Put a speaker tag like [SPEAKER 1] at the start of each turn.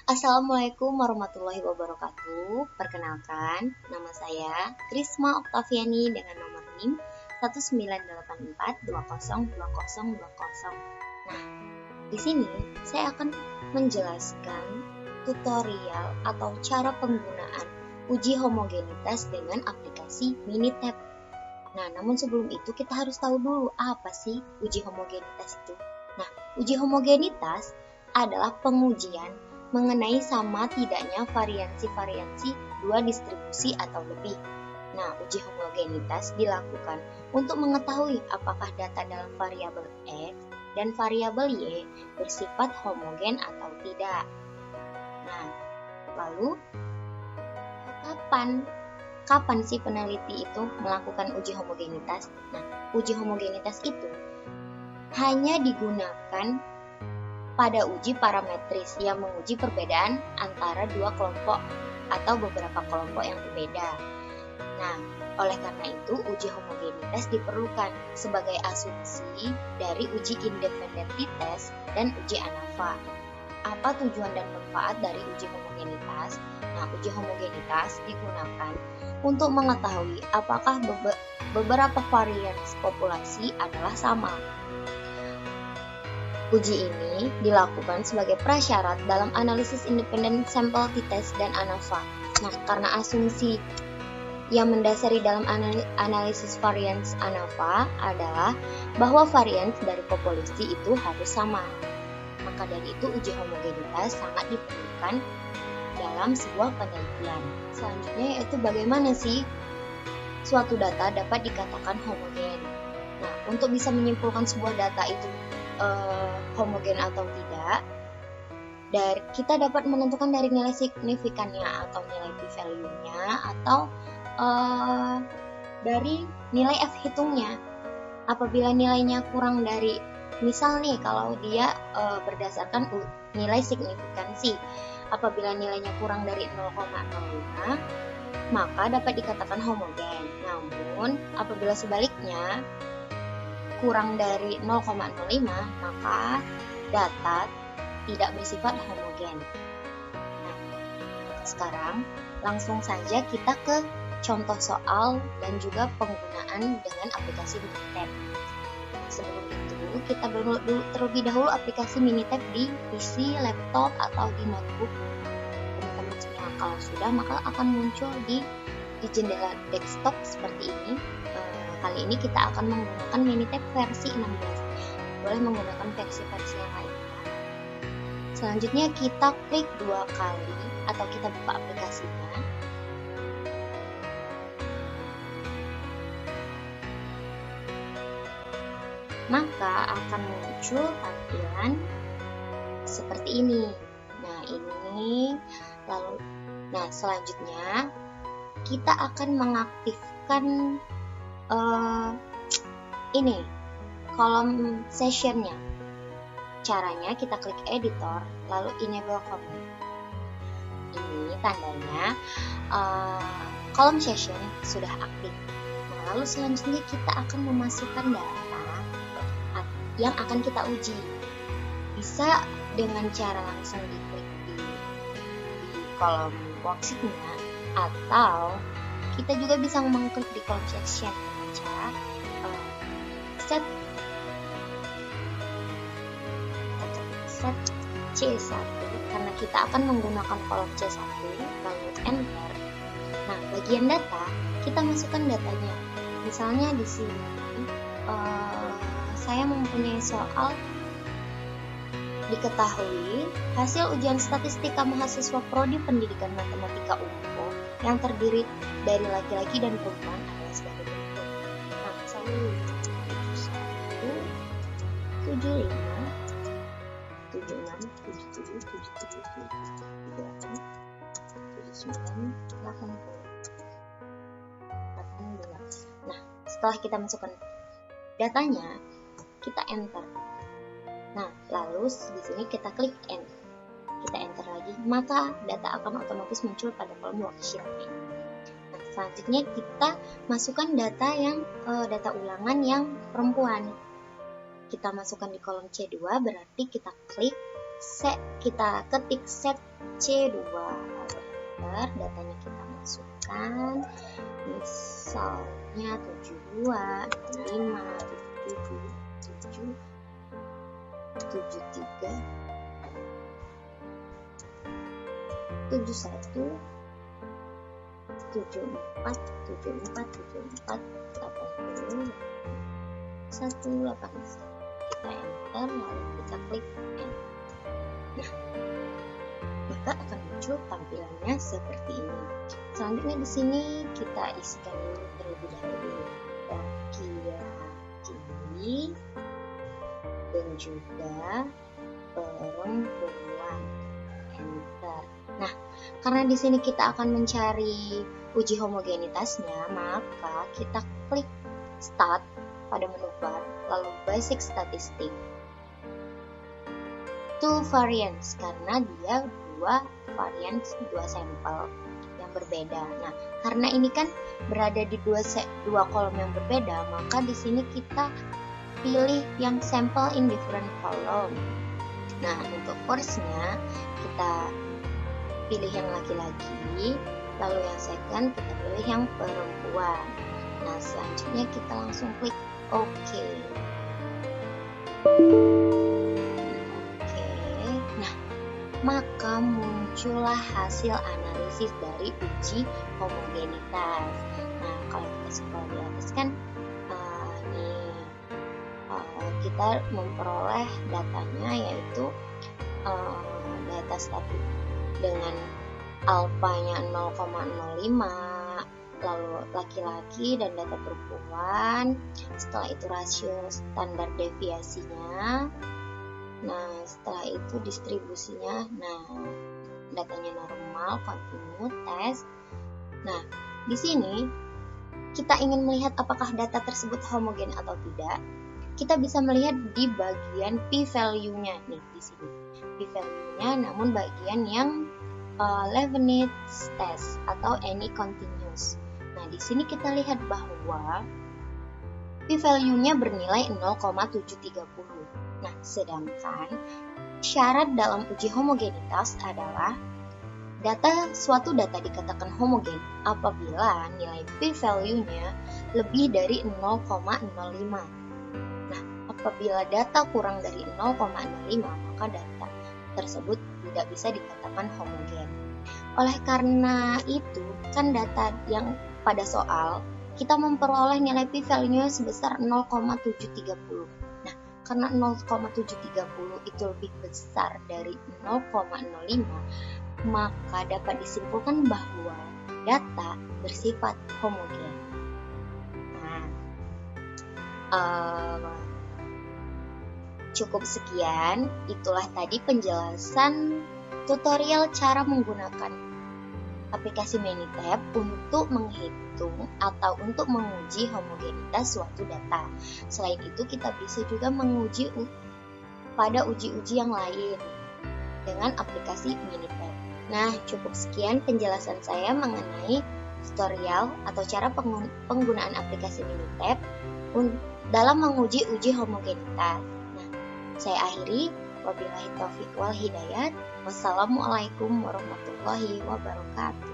[SPEAKER 1] Assalamualaikum warahmatullahi wabarakatuh. Perkenalkan, nama saya Trisma Oktaviani dengan nomor NIM 1984202020. Nah, di sini saya akan menjelaskan tutorial atau cara penggunaan uji homogenitas dengan aplikasi Minitab. Nah, namun sebelum itu kita harus tahu dulu apa sih uji homogenitas itu. Nah, uji homogenitas adalah pengujian mengenai sama tidaknya variansi-variansi dua distribusi atau lebih. Nah, uji homogenitas dilakukan untuk mengetahui apakah data dalam variabel X dan variabel Y bersifat homogen atau tidak. Nah, lalu kapan sih peneliti itu melakukan uji homogenitas? Nah, uji homogenitas itu hanya digunakan pada uji parametris yang menguji perbedaan antara dua kelompok atau beberapa kelompok yang berbeda. Nah, oleh karena itu uji homogenitas diperlukan sebagai asumsi dari uji independency test dan uji ANAVA. Apa tujuan dan manfaat dari uji homogenitas? Nah, uji homogenitas digunakan untuk mengetahui apakah beberapa varian populasi adalah sama. Uji ini dilakukan sebagai prasyarat dalam analisis independent sample t-test dan ANAVA. Nah, karena asumsi yang mendasari dalam analisis varians ANAVA adalah bahwa varians dari populasi itu harus sama. Maka dari itu uji homogenitas sangat diperlukan dalam sebuah penelitian. Selanjutnya yaitu bagaimana sih suatu data dapat dikatakan homogen. Nah, untuk bisa menyimpulkan sebuah data itu homogen atau tidak, kita dapat menentukan dari nilai signifikannya atau nilai p-value-nya atau dari nilai F hitungnya. Apabila nilainya kurang dari, misal nih kalau dia berdasarkan nilai signifikansi, apabila nilainya kurang dari 0,05 maka dapat dikatakan homogen. Namun apabila sebaliknya kurang dari 0,05 maka data tidak bersifat homogen. Nah, sekarang langsung saja kita ke contoh soal dan juga penggunaan dengan aplikasi Minitab. Sebelum itu kita download dulu terlebih dahulu aplikasi Minitab di PC, laptop atau di notebook teman-teman semua. Kalau sudah maka akan muncul di jendela desktop seperti ini. Kali ini kita akan menggunakan Minitab versi 16. Boleh menggunakan versi-versi yang lainnya. Selanjutnya kita klik 2 kali atau kita buka aplikasinya. Maka akan muncul tampilan seperti ini. Nah, ini lalu selanjutnya kita akan mengaktifkan ini kolom sessionnya. Caranya kita klik editor lalu enable comment. Ini tandanya kolom session sudah aktif. Nah, lalu selanjutnya kita akan memasukkan data yang akan kita uji. Bisa dengan cara langsung diklik di kolom worksheet-nya atau kita juga bisa mengklik di kolom session dengan cara set C1 karena kita akan menggunakan kolom C1 lalu enter. Nah, bagian data kita masukkan datanya. Misalnya di sini saya mempunyai soal diketahui hasil ujian statistika mahasiswa prodi pendidikan matematika UNPO yang terdiri dari laki-laki dan perempuan adalah sebagai berikut. Nah, misalnya 71 75 76 77 77 78 79 80 82. Nah, setelah kita masukkan datanya, kita enter. Nah, lalu di sini kita klik enter. Kita enter lagi, maka data akan otomatis muncul pada kolom worksheet ini. Nah, selanjutnya kita masukkan data yang data ulangan yang perempuan. Kita masukkan di kolom C2, berarti kita klik kita ketik set C2, lalu datanya kita masukkan, misalnya 72, 5, 77, 73, 71, 74, 80, 180. Kita enter, lalu kita klik enter. Nah, maka akan muncul tampilannya seperti ini. Selanjutnya di sini kita isikan dulu terlebih dahulu laki-laki dan juga perempuan. Enter. Nah, karena di sini kita akan mencari uji homogenitasnya, maka kita klik Start pada menu bar, lalu Basic Statistic. Two variants, karena dia dua sampel yang berbeda. Nah, karena ini kan berada di dua kolom yang berbeda, maka di sini kita pilih yang sample in different column. Nah, untuk force-nya kita pilih yang laki-laki, lalu yang second kita pilih yang perempuan. Nah, selanjutnya kita langsung klik OK. Nah, maka muncullah hasil analisis dari uji homogenitas. Nah, kalau kita scroll di atas kan kita memperoleh datanya, yaitu data statik dengan alfanya 0,05, lalu laki-laki dan data perempuan. Setelah itu rasio standar deviasinya. Nah, setelah itu distribusinya. Nah, datanya normal, continue, test. Nah, di sini kita ingin melihat apakah data tersebut homogen atau tidak. Kita bisa melihat di bagian p-value-nya nih di sini. P-value-nya namun bagian yang Leibniz test atau any continuous. Nah, di sini kita lihat bahwa p-value-nya bernilai 0,730. Nah, sedangkan syarat dalam uji homogenitas adalah suatu data dikatakan homogen apabila nilai p-value-nya lebih dari 0,05. Nah, apabila data kurang dari 0,05, maka data tersebut tidak bisa dikatakan homogen. Oleh karena itu, kan data yang pada soal kita memperoleh nilai p-value-nya sebesar 0,730. Nah, karena 0,730 itu lebih besar dari 0,05, maka dapat disimpulkan bahwa data bersifat homogen. Nah, cukup sekian, itulah tadi penjelasan tutorial cara menggunakan aplikasi Minitab untuk menghitung atau untuk menguji homogenitas suatu data. Selain itu, kita bisa juga menguji pada uji-uji yang lain dengan aplikasi Minitab. Nah, cukup sekian penjelasan saya mengenai tutorial atau cara penggunaan aplikasi Minitab dalam menguji uji homogenitas. Nah, saya akhiri. Wabillahi taufiq wal hidayat. Wassalamualaikum warahmatullahi wabarakatuh.